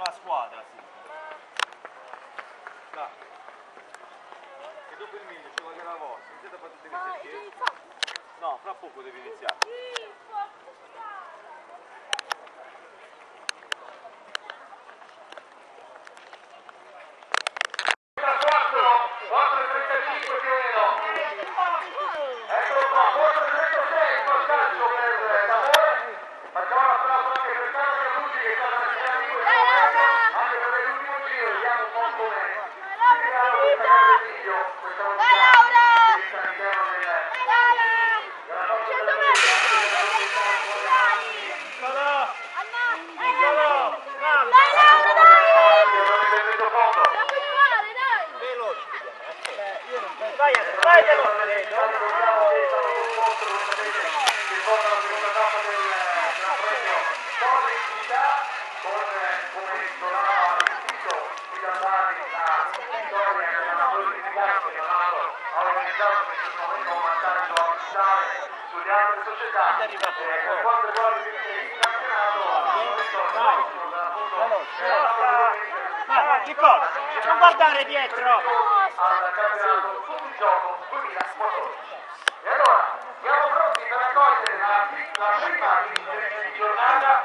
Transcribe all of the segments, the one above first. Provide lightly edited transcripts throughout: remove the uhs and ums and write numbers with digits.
fa squadra, sì. Dai. E dopo il meglio ci vuole la vostra, non siete fatti iniziare. No, fra poco devi iniziare. sulle altre società per quanto riguarda il campionato Nicola, non guardare dietro! al campionato fuorigioco 2014. E allora siamo pronti per accogliere la prima di giornata.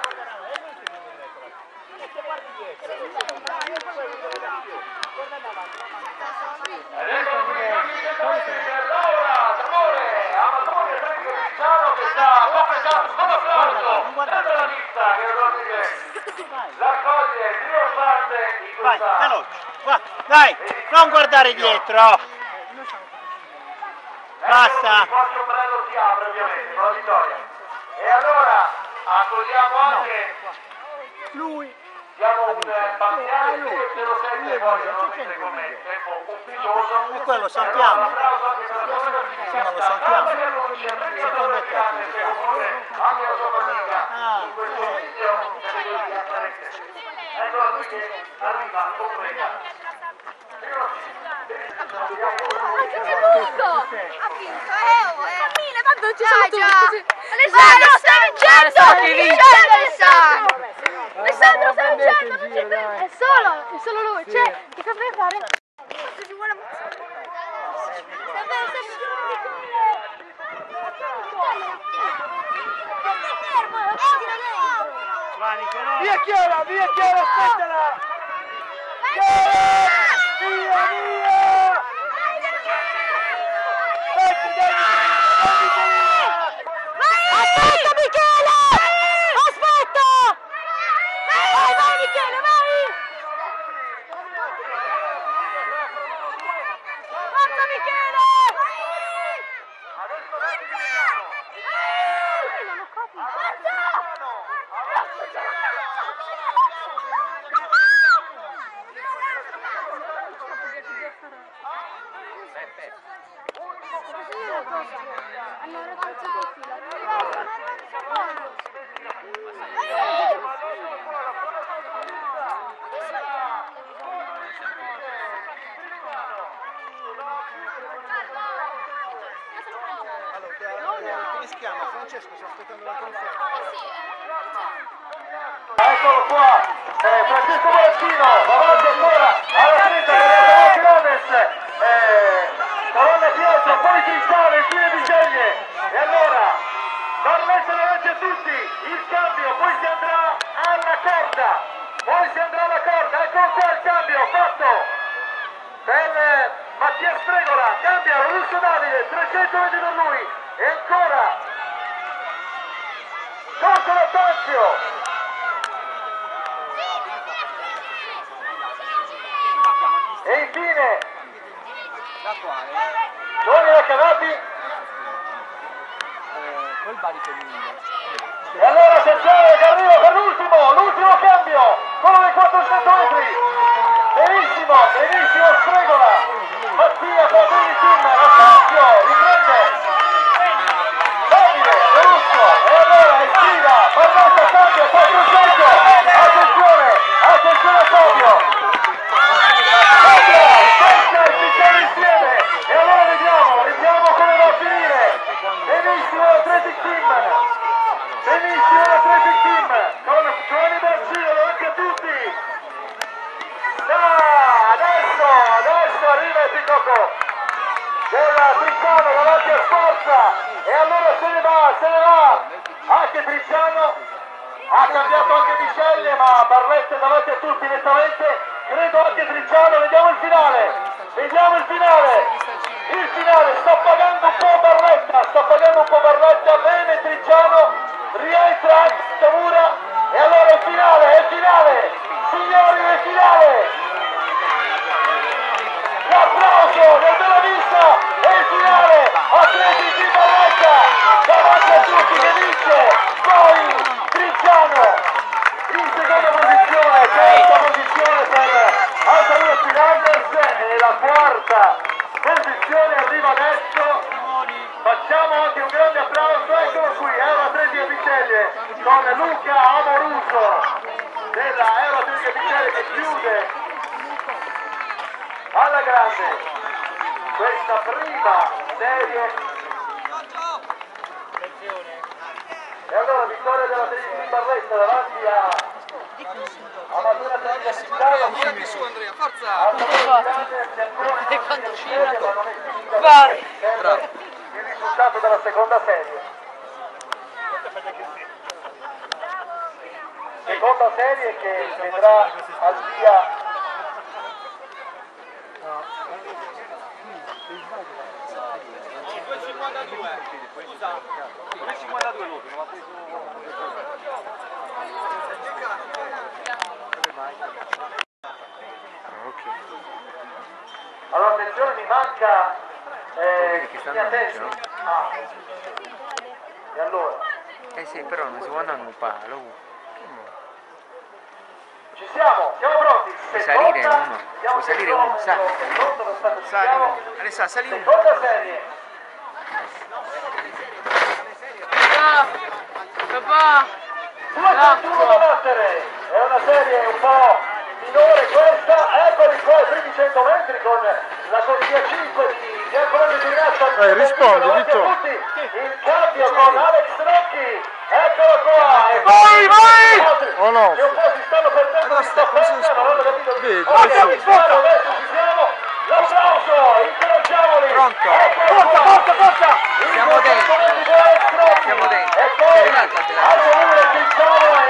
Adesso Laura D'Amore, amatore Federico Picciano che sta completando con applauso dentro la lista che raccoglie trionfante di Vai, questa. veloce, dai, non guardare dietro! Basta! Il vostro brano si apre ovviamente con la vittoria. E allora accogliamo anche Lui! diamo un parziale 0,07 come tempo ufficioso. E quello saltiamo. Un applauso anche per la squadra Sì, ma lo saltiamo. Secondo te, anche la sua fatica in questo video delle due apparenze. Eccola qui che arriva completa. Cammina, tanto non ci sono tutti. Alessandro, stai vincendo! Alessandro, stai vincendo! È solo lui, c'è, che cosa deve fare? Via Chiara, aspettala! Via! Aspetta Michele! Aspetta! Vai Michele, vai! Forza Michele! Adesso dai Non ho capito. Hanno ragazzi del filo. Come si chiama? Francesco, sto aspettando la conferma. Eccolo qua, Francesco Valentino, davanti ancora alla 30 della Camones, Colonna Piazza, poi Cristale, infine di Ceglie, e allora, Barletta davanti a tutti, il cambio, poi si andrà alla corda, eccolo qua il cambio fatto per Mattia Spregola, cambia Russo Davide, 300 metri per lui, e ancora, Corso Tazio. E infine, Giovanni Raccanati. Quel Bari femminile. E allora Sergio che arriva per l'ultimo cambio, quello dei 400 metri. Benissimo, Spregola. Mattia Fabrini Team, Raccanzio, riprende. Davide, Russo, e allora sfida, Barletta cambio, 400. Attenzione Fabio. Insieme e allora vediamo come va a finire. Benissimo l'Athletic Team con Giovanni Barcino davanti a tutti, Coco della Tricciano davanti a Sforza, e allora se ne va anche Tricciano, ha cambiato anche Micelle, ma Barletta è davanti a tutti nettamente, credo anche Tricciano. Vediamo il finale, il finale, sta pagando un po' Barletta, bene Tricciano, rientra anche Stavura, e allora è il finale, signori, è il finale. L'applauso del Bella Vista, è il finale, Atletico di Barletta, davanti a tutti che vince, poi Tricciano in seconda posizione, terza posizione per Altaura Finlanders, e la quarta posizione arriva adesso. Facciamo anche un grande applauso, eccolo qui, Atletico Picelle con Luca Amoruso della Atletico Picelle che chiude alla grande questa prima serie. E allora vittoria della Atletico di Barletta davanti a Matura Atletico di Picciano. Vieni su Andrea, forza! Bravo. Il risultato della seconda serie. Seconda serie che vedrà al via 2,52 l'ultimo, ma preso... Allora attenzione, mi manca stanno no? E allora? Sì, però non si può andare un palo. Ci siamo pronti. Puoi salire uno, puoi salire uno, sali. Sali uno. Adesso sali uno. Seconda serie. Papà! 2-1 da battere. È una serie un po' minore questa. Eccoli qua i primi 100 metri con la corsia 5 di Giancarlo Girinazzo. Rispondi, Vittorio. Il cambio con Alex Rocchi. Eccolo qua. Vai! Oh no! Che un po' si stanno perdendo di stafetta, non hanno capito. Vedi, Adesso ci siamo. L'applauso, incoraggiamoli. Pronto? Forza! Siamo dentro. Siamo dentro. E poi Aldo Tricciano e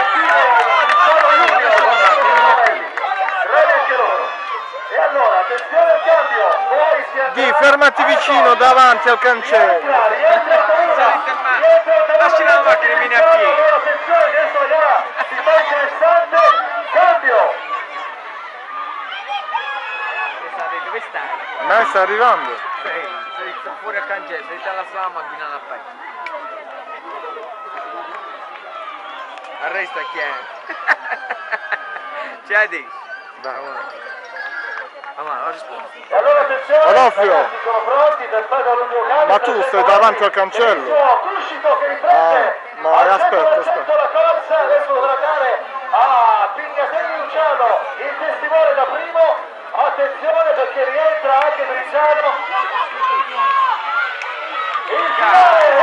Treve anche loro. E allora, attenzione al cambio. Poi si andrà. Di, fermati vicino davanti al cancello. Lasci la macchina e vieni a piedi. Attenzione, adesso la gara si fa interessante. Cambio. Dove stai? Ma sta arrivando. Sei fuori al cancello, sei alla sala macchina a pezzo. Arresta chi è? C'è di? E allora attenzione, Onofrio. ragazzi, sono pronti per fare l'ultimo cambio. Ma tu stai davanti al cancello. Cuscito che riprende. No, aspetta. La corsa adesso dovrà dare a Pignatelli Luciano il testimone da primo. Attenzione perché rientra anche Tricciano. Il finale,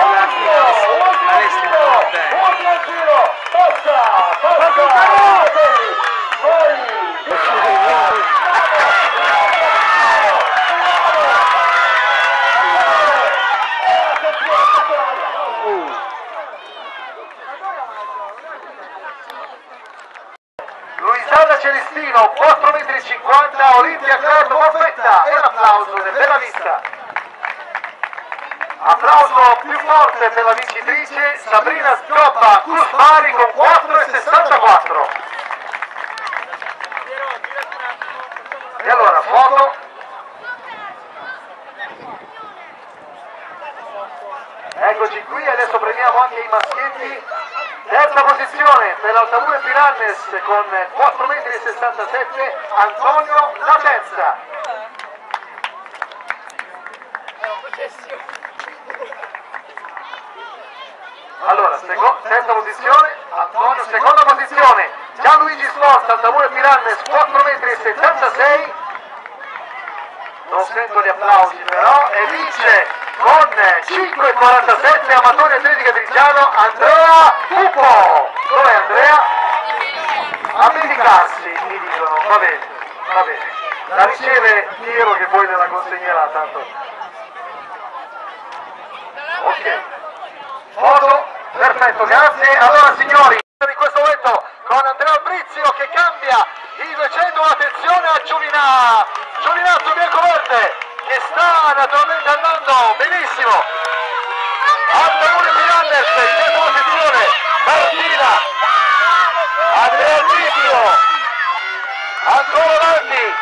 ultimo giro, passa, Luisana Celestino, 4,50 m, Olimpia Club Moffetta, e l'applauso del Bella Vista. Applauso più forte per la vincitrice Sabrina Scioppa Cuspari con 4,64. E allora, foto. Eccoci qui, adesso prendiamo anche i maschietti. Terza posizione per l'Altavure Pirannes con 4,67 m, Antonio La Terza. Allora, terza posizione, Antonio, seconda posizione, Gianluigi Sforza, Altavure Pirannes, 4,76 m. Non sento gli applausi però, e vince con 5,47 Amatori Atletica Tricciano Andrea Pupo. Dov'è Andrea? A medicarsi, mi dicono, va bene. Va bene, la riceve Piero che poi gliela consegnerà, tanto. Ok, foto, perfetto, grazie. Allora signori, in questo momento con Andrea Albrizio che cambia i 200, attenzione a Giovinazzo bianco-verde che sta naturalmente andando benissimo. Altamure Mirandes in terza posizione, Martina, Andrea Albrizio, ancora avanti,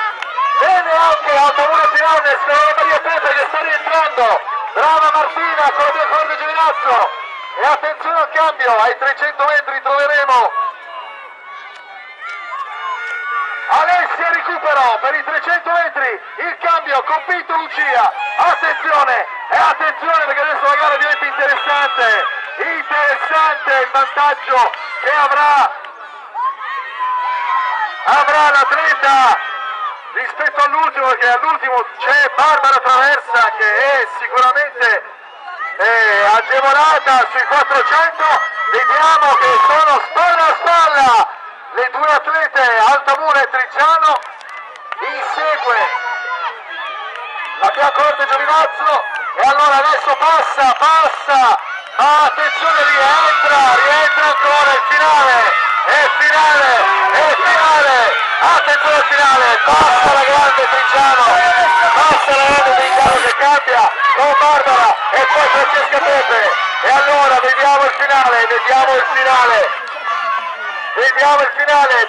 bene anche Altamure Mirandes per Maria Pepe che sta rientrando, brava Martina con la bianco-verde Giovinazzo. E attenzione al cambio, ai 300 metri troveremo Alessia recupero per i 300 metri, il cambio con Pinto Lucia, attenzione, e attenzione perché adesso la gara diventa interessante il vantaggio che avrà l'atleta rispetto all'ultimo, perché all'ultimo c'è Barbara Traversa che è sicuramente agevolata sui 400, vediamo che sono spalla a spalla le due atlete Altamura e Tricciano, insegue la bianco-verde Giovinazzo e allora adesso passa, ma attenzione, rientra ancora il finale, attenzione al finale, passa la grande Tricciano che cambia con Barbara e poi Francesca Pepe e allora vediamo il finale,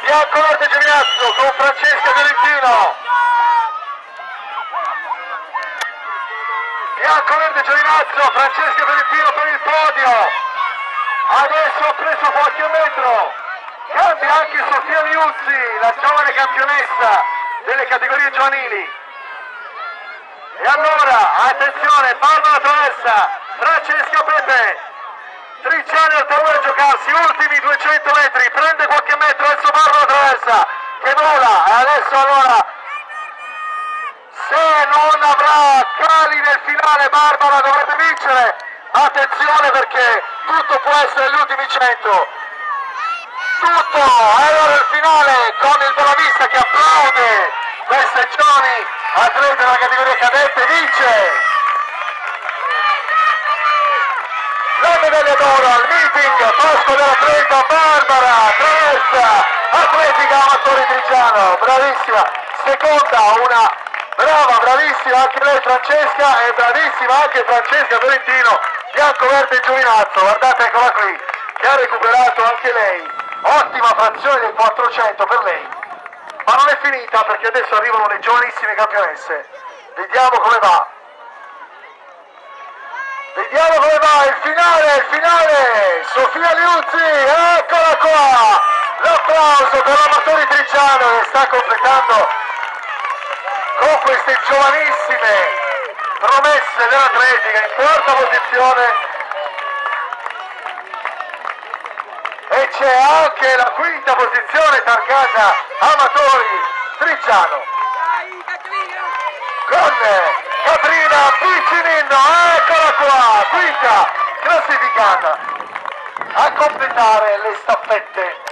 bianco-verde Giovinazzo con Francesca Fiorentino, bianco-verde Giovinazzo, Francesca Fiorentino per il podio, adesso ha preso qualche metro, cambia anche Sofia Liuzzi, la giovane campionessa delle categorie giovanili. E allora, attenzione, Barbara Traversa, Francesca Pepe, Tricciano e Altamura a giocarsi, ultimi 200 metri, prende qualche metro, adesso Barbara Traversa, che vola, e adesso allora, se non avrà cali nel finale Barbara dovrebbe vincere, attenzione perché tutto può essere gli ultimi 100, tutto, allora il finale con il Bolavista che applaude queste giovani atlete della categoria cadette, vince la medaglia d'oro al meeting posto dell'atleta Barbara Traversa, atletica amatori Tricciano, bravissima, seconda una brava, bravissima anche lei Francesca e bravissima anche Francesca Fiorentino, bianco-verde Giovinazzo, guardate eccola qui, che ha recuperato anche lei, ottima frazione del 400 per lei, ma non è finita perché adesso arrivano le giovanissime campionesse, vediamo come va, il finale, Sofia Liuzzi, eccola qua, l'applauso per l'amatori Tricciano che sta completando con queste giovanissime promesse dell'atletica in quarta posizione e c'è anche la quinta posizione targata amatori Tricciano con Catrina Piccinino, eccola qua, quinta classificata a completare le staffette